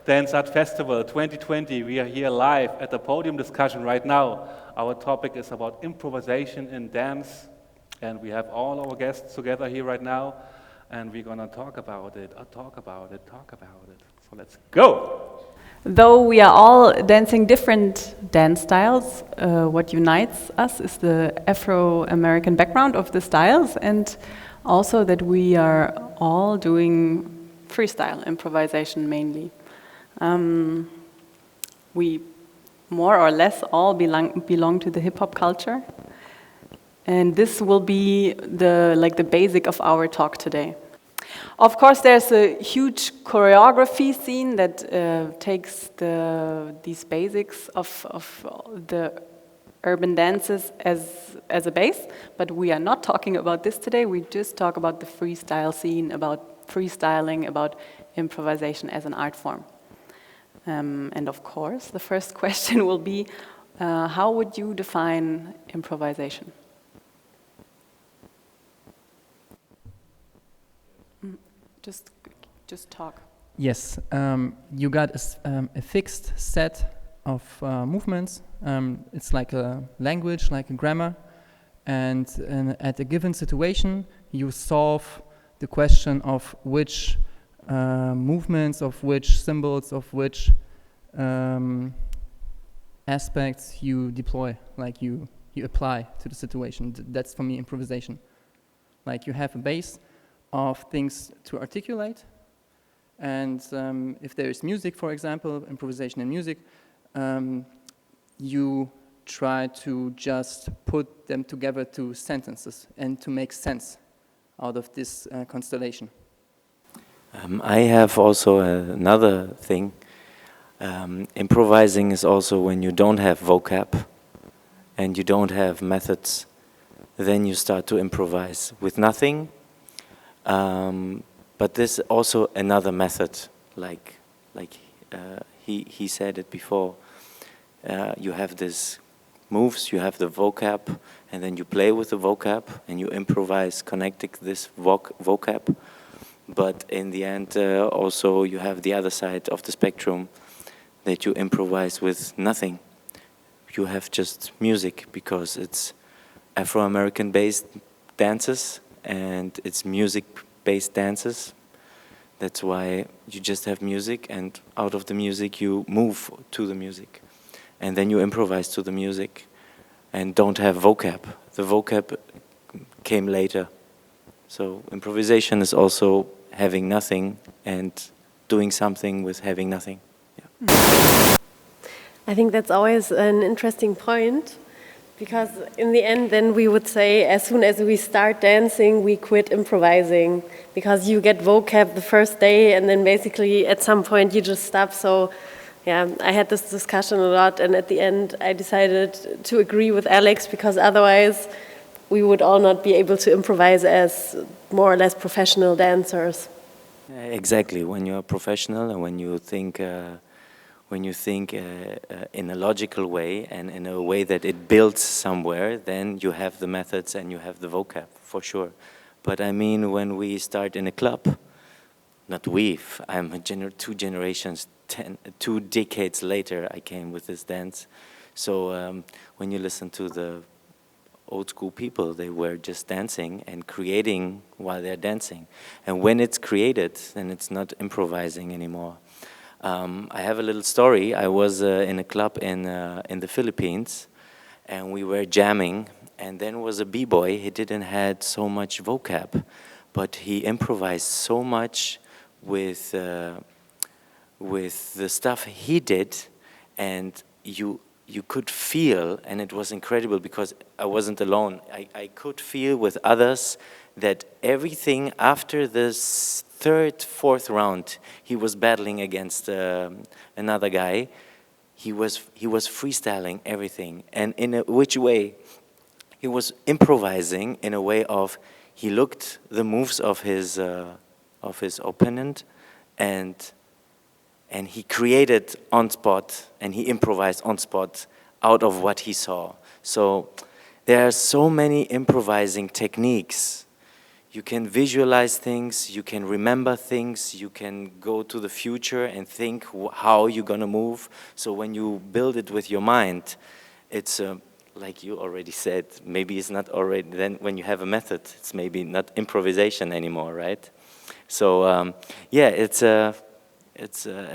Dance Art Festival 2020. We are here live at the podium discussion right now. Our topic is about improvisation in dance, and we have all our guests together here right now, and we're gonna talk about it. So let's go! Though we are all dancing different dance styles, what unites us is the Afro-American background of the styles, and also that we are all doing freestyle improvisation mainly. We more or less all belong to the hip-hop culture, and this will be the basic of our talk today. Of course, there's a huge choreography scene that takes these basics of the urban dances as a base, but we are not talking about this today. We just talk about the freestyle scene, about freestyling, about improvisation as an art form. And of course, the first question will be, how would you define improvisation? Just talk. Yes, you got a fixed set of movements. It's like a language, like a grammar, and at a given situation, you solve the question of which movements, of which symbols, of which aspects you deploy, like you apply to the situation. That's for me improvisation. Like you have a base of things to articulate, and if there is music, for example, improvisation in music, you try to just put them together to sentences and to make sense out of this constellation. I have also another thing. Improvising is also when you don't have vocab and you don't have methods, then you start to improvise with nothing. But this is also another method, like he said it before. You have these moves, you have the vocab, and then you play with the vocab and you improvise connecting this vocab. But in the end, also you have the other side of the spectrum, that you improvise with nothing. You have just music, because it's Afro-American based dances and it's music-based dances. That's why you just have music, and out of the music you move to the music. And then you improvise to the music and don't have vocab. The vocab came later. So improvisation is also having nothing and doing something with having nothing. Yeah. I think that's always an interesting point, because in the end then we would say as soon as we start dancing we quit improvising, because you get vocab the first day and then basically at some point you just stop. So yeah, I had this discussion a lot, and at the end I decided to agree with Alex, because otherwise we would all not be able to improvise as more or less professional dancers. Exactly. When you're a professional and when you think in a logical way and in a way that it builds somewhere, then you have the methods and you have the vocab, for sure. But I mean, when we start in a club, not we, I'm 2 generations, 2 decades later I came with this dance. So when you listen to the old school people, they were just dancing and creating while they're dancing. And when it's created, then it's not improvising anymore. I have a little story. I was in a club in the Philippines, and we were jamming, and then was a b-boy. He didn't had so much vocab, but he improvised so much with the stuff he did, and you could feel, and it was incredible because I wasn't alone. I could feel with others that everything after this 3rd, 4th round, he was battling against another guy. He was freestyling everything, and in which way? He was improvising in a way of he looked the moves of his opponent, and he created on spot, and he improvised on spot out of what he saw. So there are so many improvising techniques. you can visualize things, you can remember things, you can go to the future and think how you're gonna move. So when you build it with your mind, it's like you already said, maybe it's not already, then when you have a method, it's maybe not improvisation anymore, right? So yeah, it's a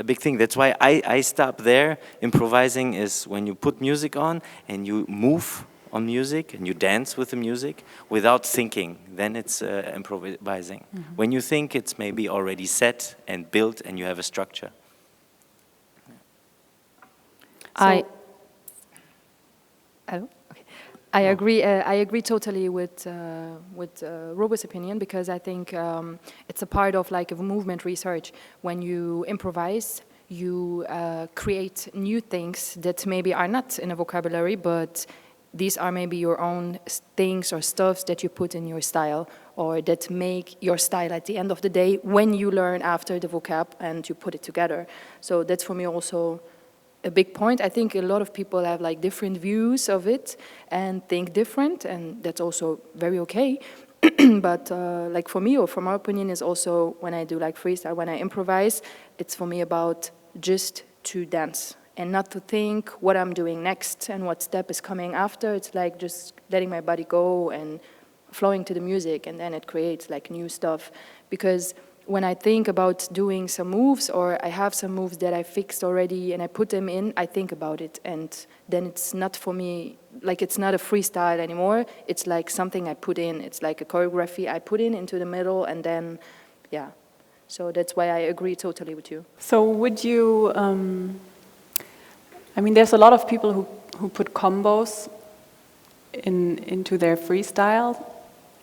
big thing. That's why I stop there. Improvising is when you put music on and you move on music and you dance with the music without thinking. Then it's improvising. Mm-hmm. When you think, it's maybe already set and built and you have a structure. I agree totally with Robert's opinion, because I think it's a part of like a movement research. When you improvise, you create new things that maybe are not in a vocabulary, but these are maybe your own things or stuffs that you put in your style, or that make your style at the end of the day when you learn after the vocab and you put it together. So that's for me also a big point. I think a lot of people have like different views of it and think different, and that's also very okay. But like for me, or from our opinion, is also when I do like freestyle, when I improvise, it's for me about just to dance and not to think what I'm doing next and what step is coming after. It's like just letting my body go and flowing to the music, and then it creates like new stuff. Because when I think about doing some moves, or I have some moves that I fixed already and I put them in, I think about it, and then it's not for me, like it's not a freestyle anymore, it's like something I put in, it's like a choreography I put in into the middle, and then, yeah. So that's why I agree totally with you. So would you, I mean, there's a lot of people who put combos into their freestyle,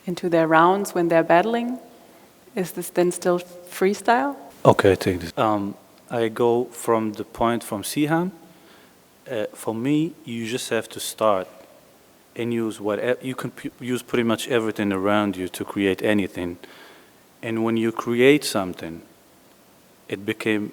into their rounds when they're battling. Is this then still freestyle? Okay, take this. I go from the point from Sihan. For me, you just have to start and use whatever. You can use pretty much everything around you to create anything. And when you create something, it became,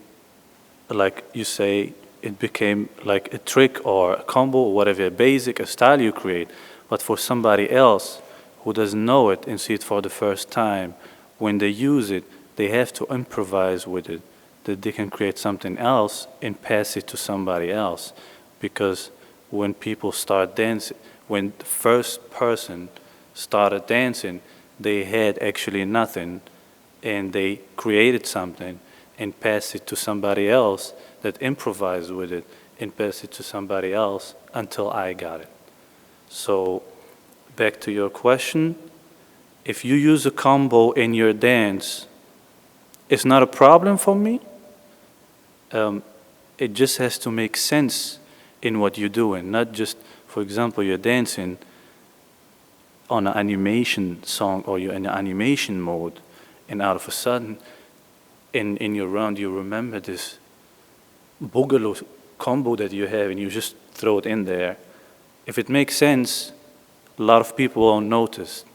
like you say, it became like a trick or a combo or whatever, a basic, a style you create. But for somebody else who doesn't know it and see it for the first time, when they use it, they have to improvise with it, that they can create something else and pass it to somebody else. Because when people start dancing, when the first person started dancing, they had actually nothing, and they created something and passed it to somebody else that improvised with it and passed it to somebody else until I got it. So back to your question, if you use a combo in your dance, it's not a problem for me. It just has to make sense in what you're doing, not just, for example, you're dancing on an animation song or you're in an animation mode, and out of a sudden, in your round, you remember this boogaloo combo that you have and you just throw it in there. If it makes sense, a lot of people won't notice.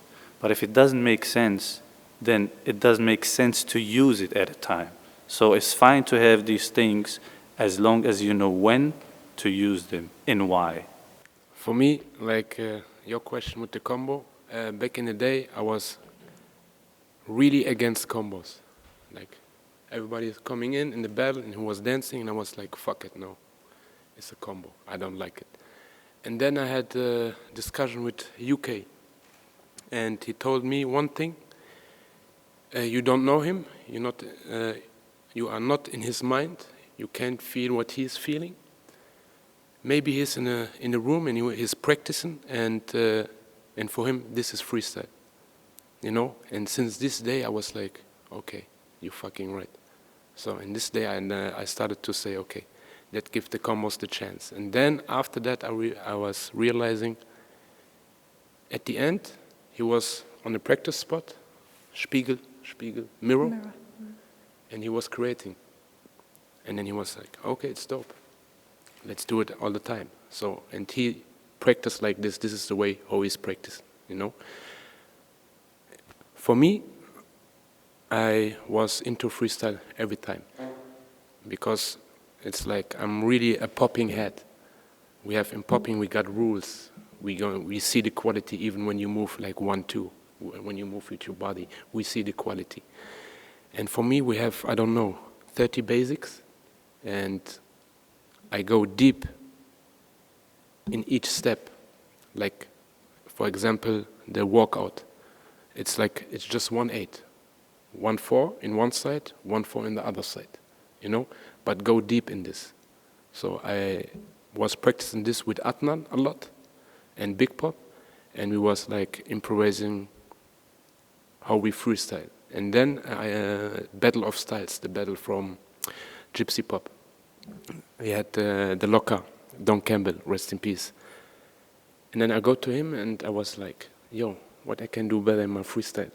But if it doesn't make sense, then it doesn't make sense to use it at a time. So it's fine to have these things as long as you know when to use them and why. For me, like your question with the combo, back in the day, I was really against combos. Like everybody is coming in the battle and who was dancing, and I was like, fuck it, no, it's a combo. I don't like it. And then I had a discussion with UK. And he told me one thing: you don't know him. You are not in his mind. You can't feel what he is feeling. Maybe he's in a room and he's practicing, and for him this is freestyle, you know. And since this day I was like, okay, you're fucking right. So in this day I started to say, okay, let's give the combos the chance. And then after that I was realizing, at the end, he was on the practice spot, Spiegel, mirror, and he was creating. And then he was like, okay, it's dope. Let's do it all the time. So, and he practiced like this. This is the way how he's practiced, you know. For me, I was into freestyle every time, because it's like I'm really a popping head. In popping we got rules. We see the quality even when you move like 1-2. when you move with your body, we see the quality. And for me, we have, I don't know, 30 basics, and I go deep in each step. Like, for example, the walkout. It's like, it's just 1/8. 1/4 in one side, 1/4 in the other side, you know? But go deep in this. So I was practicing this with Adnan a lot, and Big Pop, and we was like improvising how we freestyle. And then Battle of Styles, the battle from Gypsy Pop. We had the locker, Don Campbell, rest in peace. And then I go to him and I was like, yo, what I can do better in my freestyle?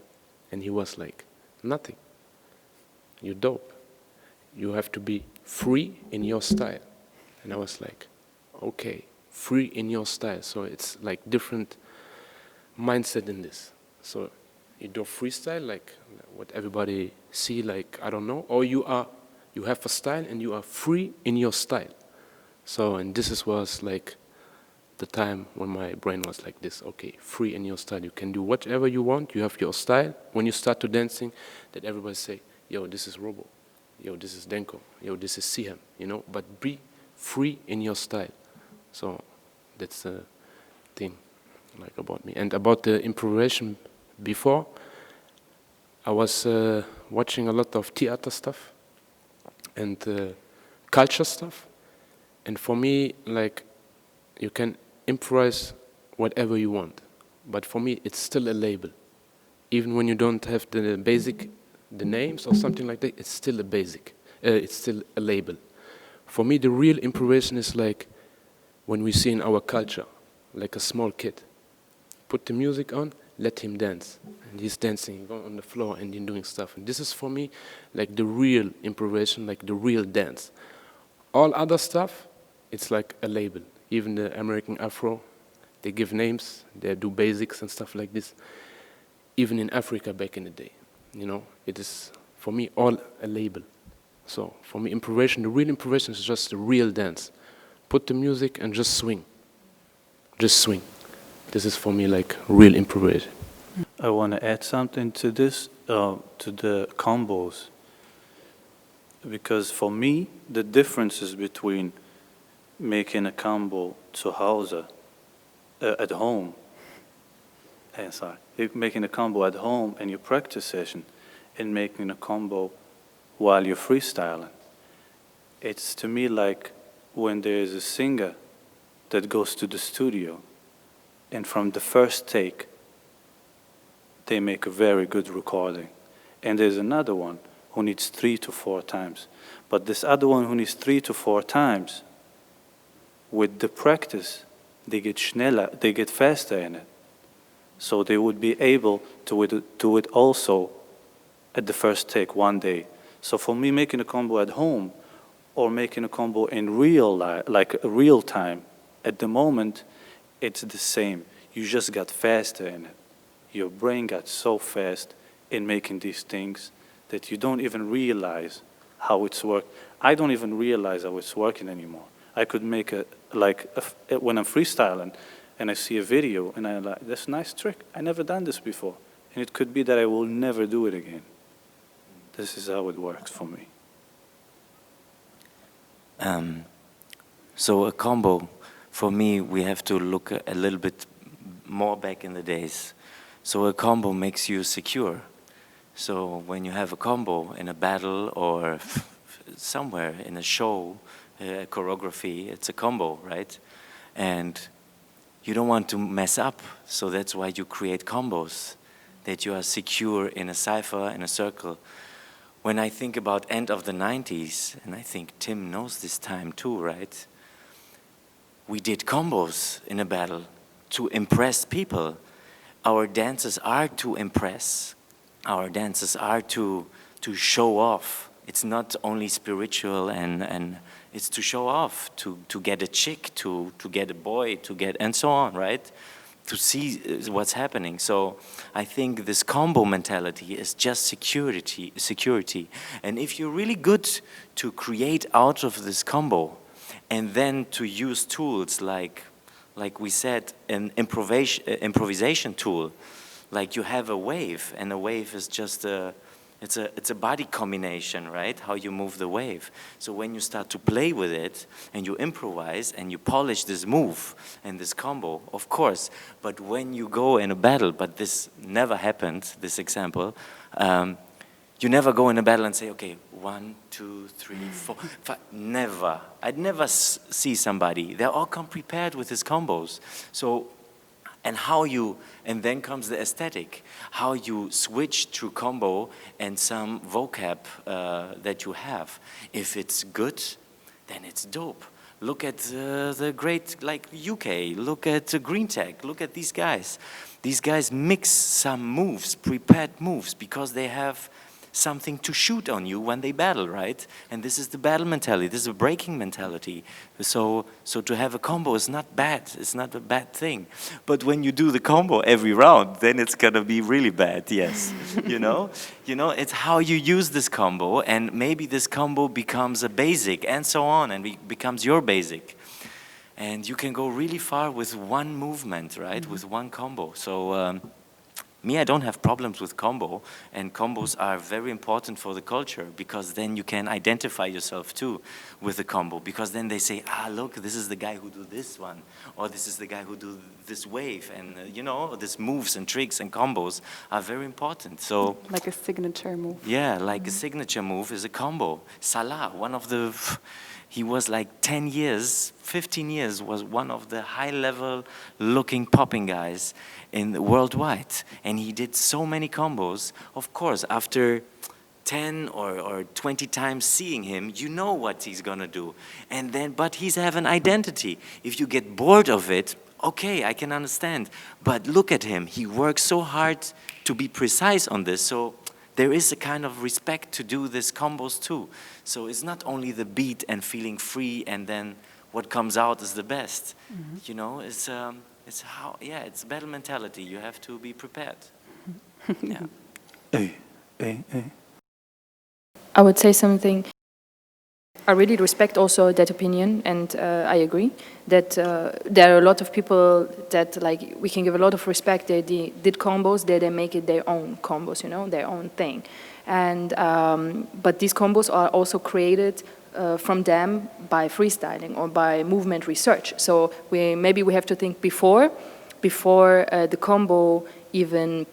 And he was like, nothing. You're dope. You have to be free in your style. And I was like, okay, free in your style. So it's like different mindset in this. So you do freestyle, like what everybody see, like, I don't know, or you have a style and you are free in your style. So, and this was like the time when my brain was like this, okay, free in your style. You can do whatever you want, you have your style. When you start to dancing, that everybody say, yo, this is Robo, yo, this is Denko, yo, this is Siam, you know, but be free in your style. So that's the thing, like, about me. And about the improvisation before, I was watching a lot of theater stuff and culture stuff. And for me, like, you can improvise whatever you want. But for me, it's still a label. Even when you don't have the basic, the names or something like that, it's still a basic. It's still a label. For me, the real improvisation is like when we see in our culture, like a small kid. Put the music on, let him dance. And he's dancing, going on the floor and he's doing stuff. And this is for me like the real improvisation, like the real dance. All other stuff, it's like a label. Even the American Afro, they give names, they do basics and stuff like this. Even in Africa back in the day, you know, it is for me all a label. So for me, improvisation, the real improvisation is just the real dance. Put the music and just swing. Just swing. This is for me like real improvisation. I want to add something to this, to the combos. Because for me, the differences between making a combo to Hause at home, making a combo at home in your practice session, and making a combo while you're freestyling. It's to me like when there is a singer that goes to the studio, and from the first take, they make a very good recording. And there's another one who needs 3 to 4 times. But this other one who needs 3 to 4 times, with the practice, they get schneller, they get faster in it. So they would be able to do it also at the first take one day. So for me, making a combo at home or making a combo in real life, like real time, at the moment, it's the same. You just got faster in it. Your brain got so fast in making these things that you don't even realize how it's worked. I don't even realize how it's working anymore. I could make when I'm freestyling and I see a video and I'm like, that's a nice trick. I never done this before. And it could be that I will never do it again. This is how it works for me. So a combo, for me, we have to look a little bit more back in the days. So a combo makes you secure. So when you have a combo in a battle or somewhere in a show, choreography, it's a combo, right? And you don't want to mess up, so that's why you create combos, that you are secure in a cipher, in a circle. When I think about end of the 90s, and I think Tim knows this time too, right? We did combos in a battle to impress people. Our dances are to impress. Our dances are to show off. It's not only spiritual and it's to show off, to get a chick, to get a boy, and so on, right? To see what's happening. So I think this combo mentality is just security. And if you're really good to create out of this combo and then to use tools like we said, an improvisation tool, like you have a wave, and a wave is just it's a body combination, right? How you move the wave. So when you start to play with it and you improvise and you polish this move and this combo, of course. But when you go in a battle, but this never happened, this example, you never go in a battle and say, okay, 1, 2, 3, 4, 5. Never. I'd never see somebody. They all come prepared with his combos. So. And then comes the aesthetic, how you switch through combo and some vocab that you have. If it's good, then it's dope. Look at the great, like UK, look at Green Tech, look at these guys. These guys mix some moves, prepared moves, because they have something to shoot on you when they battle, right? And this is the battle mentality, this is a breaking mentality. So to have a combo is not bad, it's not a bad thing. But when you do the combo every round, then it's gonna be really bad, yes. You know, it's how you use this combo, and maybe this combo becomes a basic, and so on, and becomes your basic. And you can go really far with one movement, right? With one combo. So, me, I don't have problems with combo, and combos are very important for the culture, because then you can identify yourself too with the combo, because then they say, look, this is the guy who do this one, or this is the guy who do this wave, and these moves and tricks and combos are very important. So like a signature move. Yeah, like a signature move is a combo. Salah, he was like 10 years, 15 years, was one of the high-level looking popping guys worldwide. And he did so many combos. Of course, after 10 or 20 times seeing him, you know what he's gonna do. But he's have an identity. If you get bored of it, okay, I can understand. But look at him, he works so hard to be precise on this. So there is a kind of respect to do these combos too. So it's not only the beat and feeling free, and then what comes out is the best. Mm-hmm. It's battle mentality. You have to be prepared. Yeah. I would say something. I really respect also that opinion, and I agree that there are a lot of people that, like, we can give a lot of respect. They did combos, they make it their own combos, their own thing. And but these combos are also created from them by freestyling or by movement research. So maybe we have to think before the combo even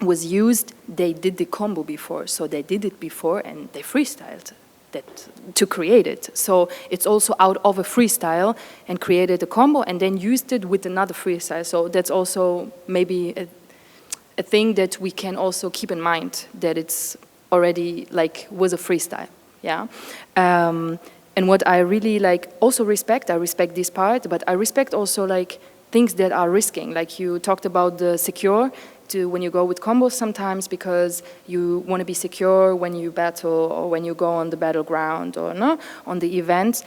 was used, they did the combo before. So they did it before and they freestyled that to create it. So it's also out of a freestyle and created a combo and then used it with another freestyle. So that's also maybe a thing that we can also keep in mind, that it's already was a freestyle. Yeah. And what I really also respect, I respect this part, but I respect also things that are risking. Like you talked about the secure, when you go with combos sometimes, because you want to be secure when you battle or when you go on the battleground or on the event.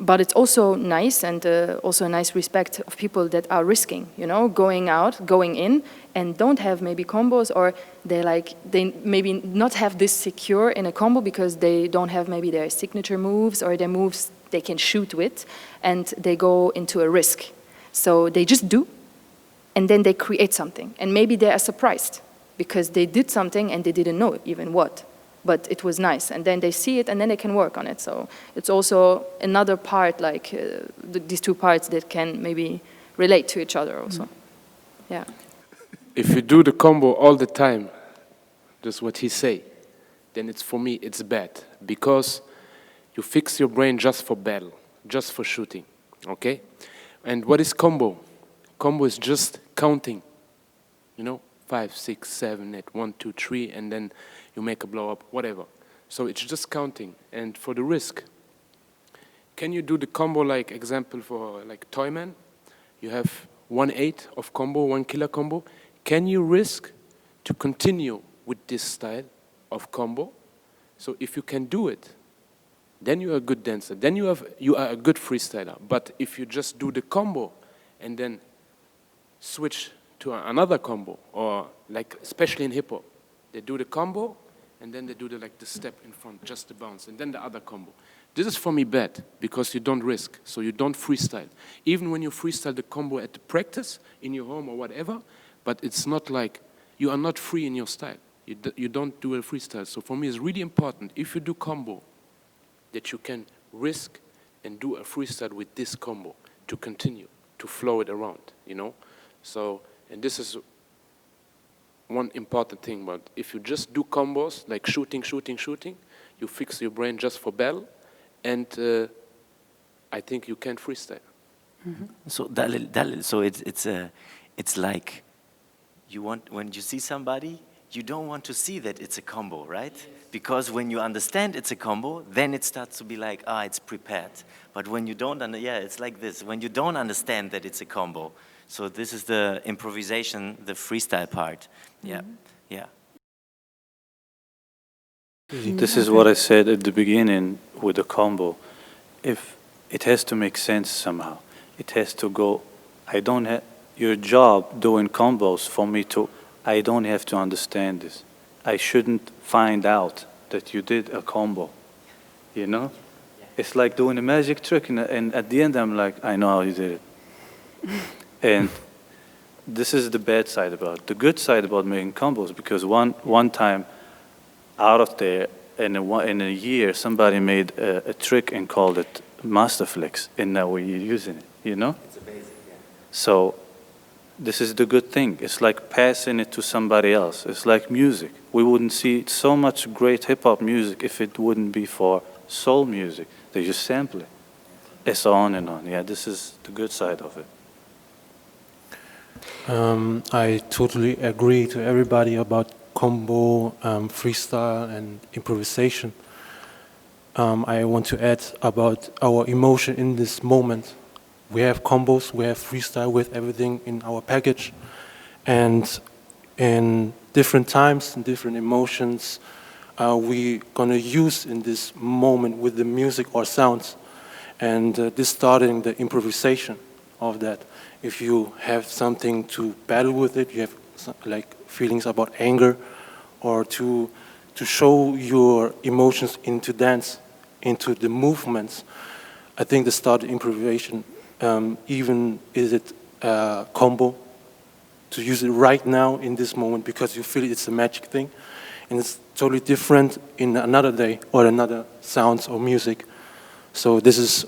But it's also nice, and also a nice respect of people that are risking, going out, going in, and don't have maybe combos, or they maybe not have this secure in a combo because they don't have maybe their signature moves or their moves they can shoot with, and they go into a risk. So they just do, and then they create something, and maybe they are surprised because they did something and they didn't know even what. But it was nice, and then they see it, and then they can work on it. So it's also another part, these two parts that can maybe relate to each other also. Yeah. If you do the combo all the time, just what he say, then for me it's bad, because you fix your brain just for battle, just for shooting, okay? And what is combo? Combo is just counting, 5, 6, 7, 8, 1, 2, 3, and then you make a blow up, whatever. So it's just counting. And for the risk, can you do the combo example for Toyman? You have 1/8 of combo, 1 killer combo. Can you risk to continue with this style of combo? So if you can do it, then you are a good dancer. Then you are a good freestyler. But if you just do the combo and then switch to another combo, or especially in hip hop, they do the combo and then they do the step in front, just the bounce, and then the other combo. This is for me bad, because you don't risk, so you don't freestyle. Even when you freestyle the combo at the practice in your home or whatever, but it's not like, you are not free in your style. You don't do a freestyle. So for me, it's really important, if you do combo, that you can risk and do a freestyle with this combo to continue, to flow it around, you know? So, and this is one important thing, but if you just do combos, like shooting, you fix your brain just for battle, and I think you can freestyle. Mm-hmm. So it's like when you see somebody, you don't want to see that it's a combo, right? Yes. Because when you understand it's a combo, then it starts to be like, it's prepared. But when you don't, it's like this. When you don't understand that it's a combo, so this is the improvisation, the freestyle part. Yeah, yeah. This is what I said at the beginning with the combo. If it has to make sense somehow, it has to go. I don't have your job doing combos for me to. I don't have to understand this. I shouldn't find out that you did a combo. You know, it's like doing a magic trick, and at the end I'm like, I know how you did it. And this is the bad side about it. The good side about making combos, because one time out of there, in a year, somebody made a trick and called it Masterflex, and now we're using it, you know? It's amazing, yeah. So this is the good thing. It's like passing it to somebody else. It's like music. We wouldn't see so much great hip-hop music if it wouldn't be for soul music. They just sample it. It's on and on. Yeah, this is the good side of it. I totally agree to everybody about combo, freestyle, and improvisation. I want to add about our emotion in this moment. We have combos, we have freestyle with everything in our package, and in different times and different emotions, we're gonna use in this moment with the music or sounds, and this starting the improvisation of that. If you have something to battle with it, you have like feelings about anger, or to show your emotions into dance, into the movements. I think the start of improvisation, even is it a combo, to use it right now in this moment because you feel it's a magic thing, and it's totally different in another day or another sounds or music. So this is,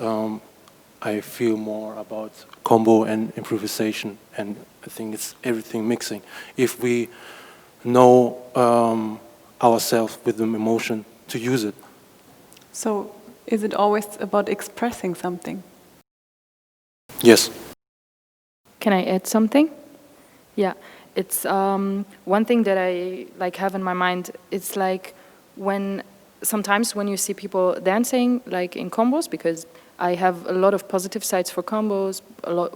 I feel more about combo and improvisation, and I think it's everything mixing. If we know ourselves with the emotion to use it. So is it always about expressing something? Yes. Can I add something? Yeah, it's one thing that I have in my mind. It's like sometimes when you see people dancing like in combos, because I have a lot of positive sides for combos,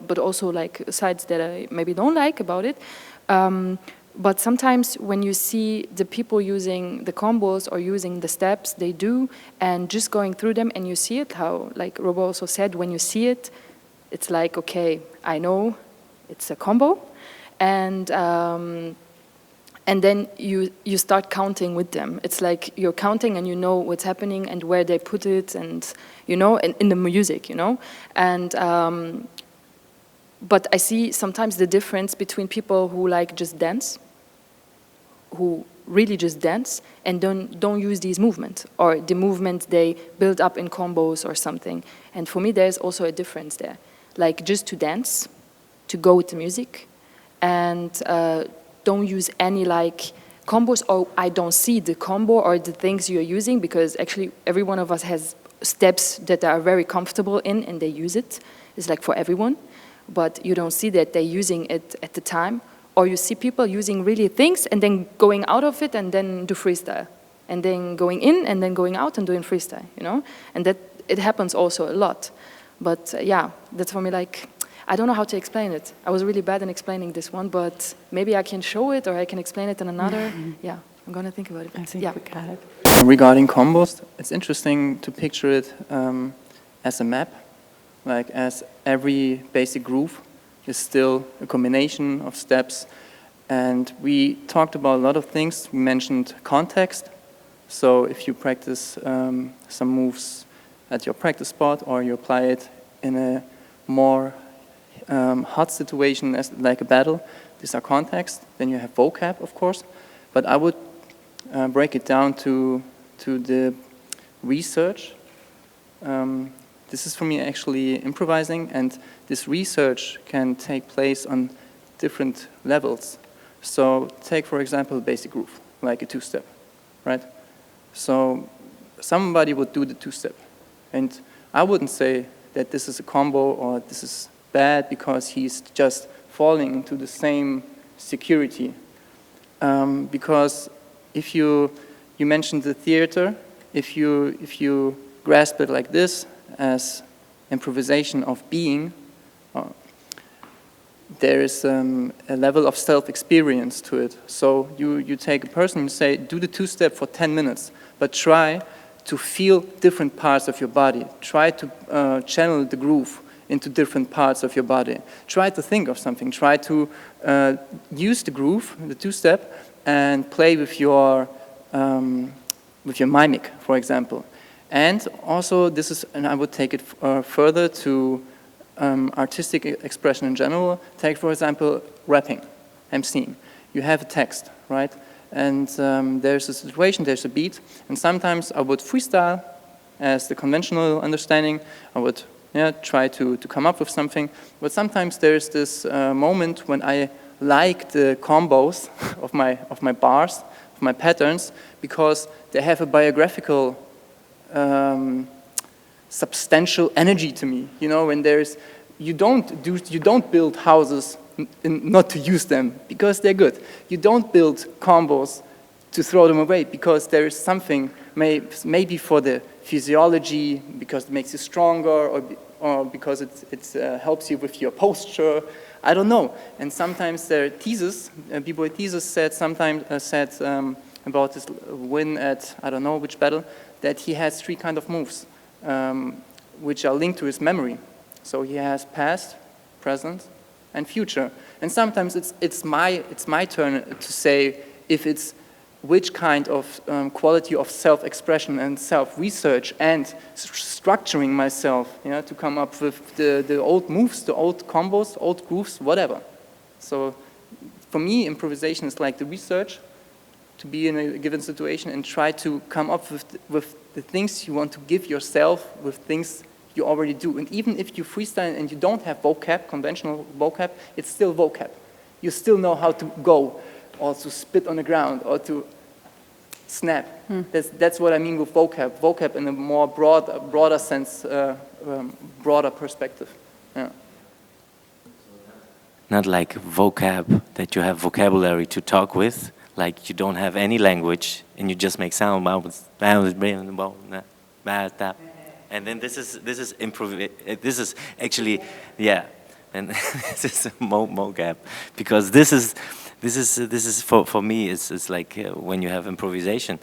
but also like sides that I maybe don't like about it. But sometimes when you see the people using the combos or using the steps they do and just going through them, and you see it, how like Robo also said, when you see it, it's like, okay, I know it's a combo, and then you start counting with them. It's like you're counting and you know what's happening and where they put it, and you know, in the music, you know, and but I see sometimes the difference between people who like just dance, who really just dance and don't use these movements, or the movements they build up in combos or something. And for me, there's also a difference there. Like just to dance, to go with the music, and don't use any like combos, or I don't see the combo or the things you're using, because actually every one of us has steps that are very comfortable in and they use it. It's like for everyone, but you don't see that they're using it at the time, or you see people using really things and then going out of it and then do freestyle, and then going in and then going out and doing freestyle, you know? And that it happens also a lot. But yeah, that's for me like, I don't know how to explain it. I was really bad in explaining this one, but maybe I can show it or I can explain it in another. Yeah, I'm gonna think about it. I think we got it. Regarding combos, it's interesting to picture it as a map, like as every basic groove is still a combination of steps. And we talked about a lot of things. We mentioned context. So if you practice some moves at your practice spot, or you apply it in a more hot situation, as like a battle, these are context. Then you have vocab, of course. But I would break it down to the research. This is for me actually improvising, and this research can take place on different levels. So take, for example, a basic groove, like a two-step, right? So somebody would do the two-step, and I wouldn't say that this is a combo or this is bad because he's just falling into the same security. Because if you mentioned the theater, if you grasp it like this as improvisation of being, there is a level of self-experience to it. So you take a person and say, do the two-step for 10 minutes, but try to feel different parts of your body. Try to channel the groove into different parts of your body. Try to think of something. Try to use the groove, the two-step, and play with your mimic, for example. And also, this is, and I would take it further to artistic expression in general. Take, for example, rapping, emceeing. You have a text, right? And there's a situation, there's a beat, and sometimes I would freestyle as the conventional understanding. I would try to come up with something, but sometimes there's this moment when I like the combos of my bars, of my patterns, because they have a biographical substantial energy to me. You know, when you don't build houses not to use them because they're good. You don't build combos to throw them away because there is something, maybe for the physiology, because it makes you stronger, or because it helps you with your posture. I don't know. And sometimes there are theses. B-boy thesis said about his win at I don't know which battle, that he has 3 kind of moves, which are linked to his memory. So he has past, present, and future. And sometimes it's my turn to say if it's which kind of quality of self-expression and self-research and structuring myself, to come up with the old moves, the old combos, old grooves, whatever. So for me, improvisation is like the research to be in a given situation and try to come up with the things you want to give yourself with things you already do. And even if you freestyle and you don't have vocab, conventional vocab, it's still vocab. You still know how to go, or to spit on the ground, or to snap. That's what I mean with vocab. Vocab in a more broader sense, broader perspective. Yeah. Not like vocab, that you have vocabulary to talk with, like you don't have any language and you just make sound. And then this is actually, yeah, and this is mocap, because this is for me it's like when you have improvisation,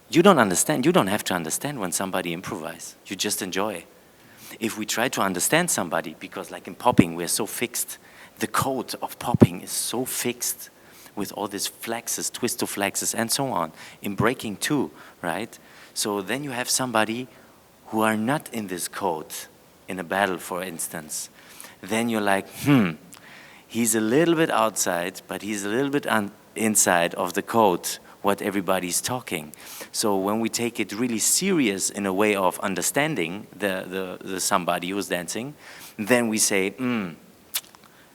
you don't understand. You don't have to understand when somebody improvises. You just enjoy. If we try to understand somebody, because like in popping we're so fixed, the code of popping is so fixed with all these flexes, twist of flexes, and so on. In breaking too, right? So then you have somebody who are not in this code, in a battle, for instance. Then you're like, he's a little bit outside, but he's a little bit inside of the code, what everybody's talking. So when we take it really serious in a way of understanding the somebody who's dancing, then we say,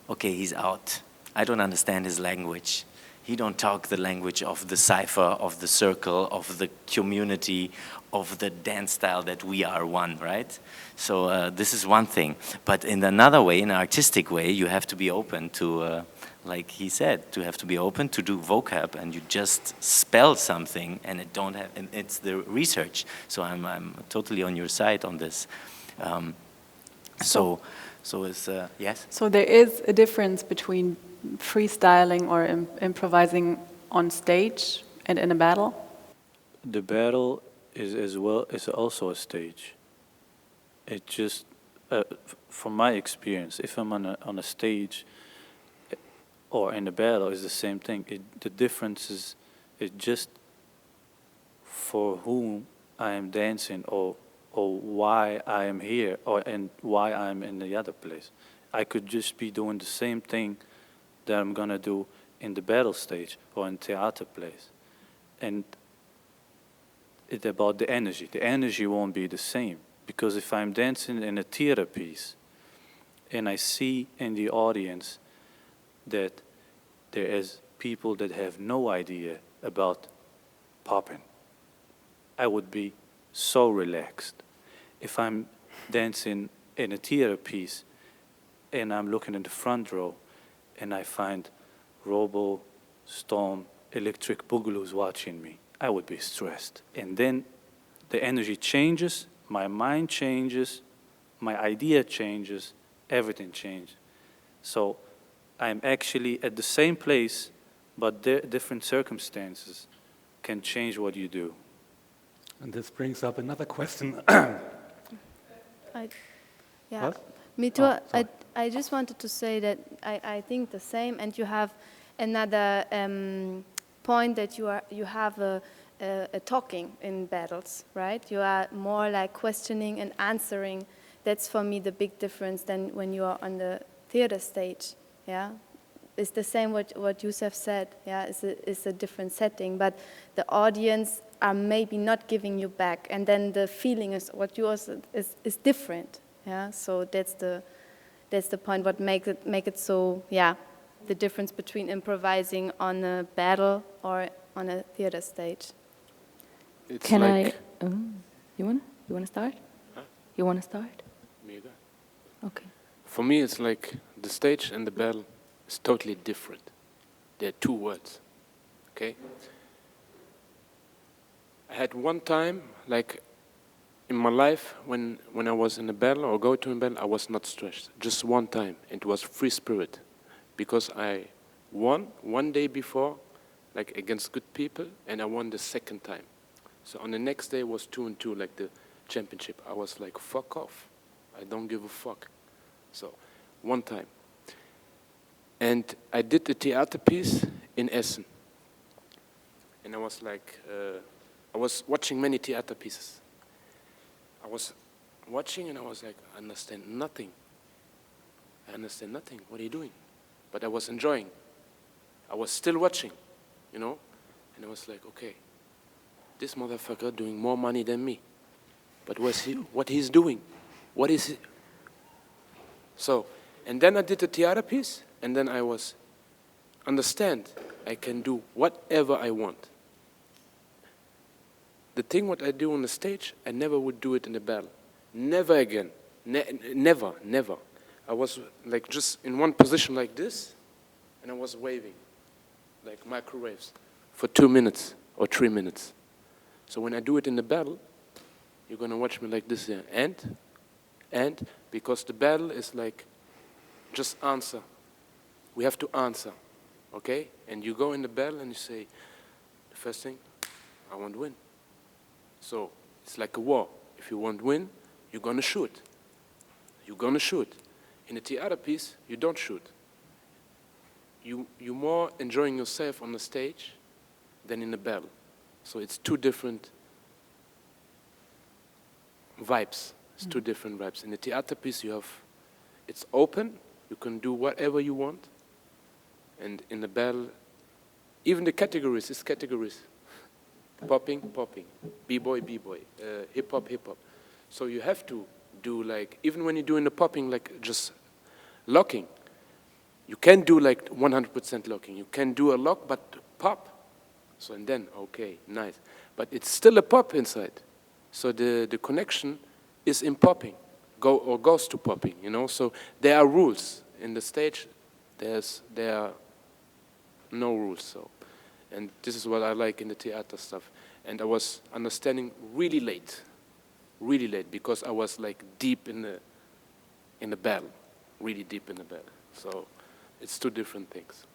okay, he's out. I don't understand his language. He don't talk the language of the cipher, of the circle, of the community, of the dance style that we are one, right? So this is one thing. But in another way, in an artistic way, you have to be open to, like he said, to have to be open to do vocab, and you just spell something, and and it's the research. So I'm totally on your side on this. So it's yes. So there is a difference between freestyling or improvising on stage and in a battle? The battle is also a stage. It just, from my experience, if I'm on a stage or in a battle, it's the same thing. The difference is just for whom I am dancing, or why I am here, and why I'm in the other place. I could just be doing the same thing that I'm gonna do in the battle stage or in theater plays. And it's about the energy. The energy won't be the same, because if I'm dancing in a theater piece and I see in the audience that there is people that have no idea about popping, I would be so relaxed. If I'm dancing in a theater piece and I'm looking in the front row and I find Robo, Storm, Electric Boogaloo's watching me, I would be stressed. And then the energy changes, my mind changes, my idea changes, everything changes. So I'm actually at the same place, but different circumstances can change what you do. And this brings up another question. Yeah, What? me too. Oh, sorry. I just wanted to say that I think the same, and you have another point that you have a talking in battles, right? You are more like questioning and answering. That's for me the big difference than when you are on the theater stage. Yeah, it's the same what Youssef said. Yeah, it's a different setting, but the audience are maybe not giving you back, and then the feeling is what yours is different. Yeah, so that's the point. What make it so? Yeah, the difference between improvising on a battle or on a theater stage. It's Can like You wanna start? Huh? You wanna start? Me again. Okay. For me, it's like the stage and the battle is totally different. They're two worlds. Okay. I had one time, like in my life, when I was in a battle or go to a battle, I was not stressed. Just one time. It was free spirit, because I won one day before, like against good people, and I won the second time. So on the next day was 2-2, like the championship. I was like, fuck off. I don't give a fuck. So one time. And I did a theater piece in Essen. And I was like, I was watching many theater pieces. I was watching and I was like, I understand nothing. I understand nothing. What are you doing? But I was enjoying. I was still watching, you know? And I was like, okay, this motherfucker doing more money than me. But what he's doing? What is it? So, and then I did the theater piece, and then I was, understand, I can do whatever I want. The thing what I do on the stage, I never would do it in the battle. Never again. Never, never. I was like just in one position like this, and I was waving, like microwaves, for 2 minutes or 3 minutes. So when I do it in the battle, you're gonna watch me like this here. And because the battle is like, just answer. We have to answer, okay? And you go in the battle and you say, the first thing, I want to win. So it's like a war. If you want to win, you're gonna shoot. You're gonna shoot. In a theater piece, you don't shoot. You're more enjoying yourself on the stage than in the battle. So it's two different vibes. It's two different vibes. In the theater piece, it's open. You can do whatever you want. And in the battle, even the categories, it's categories. Popping, b-boy, hip-hop. So you have to do like, even when you're doing the popping, like just locking, you can do like 100% locking. You can do a lock, but pop. So and then, okay, nice. But it's still a pop inside. So the connection is in popping, goes to popping, you know? So there are rules. In the stage, there are no rules, so. And this is what I like in the theater stuff. And I was understanding really late, because I was like deep in the battle, really deep in the battle. So it's two different things.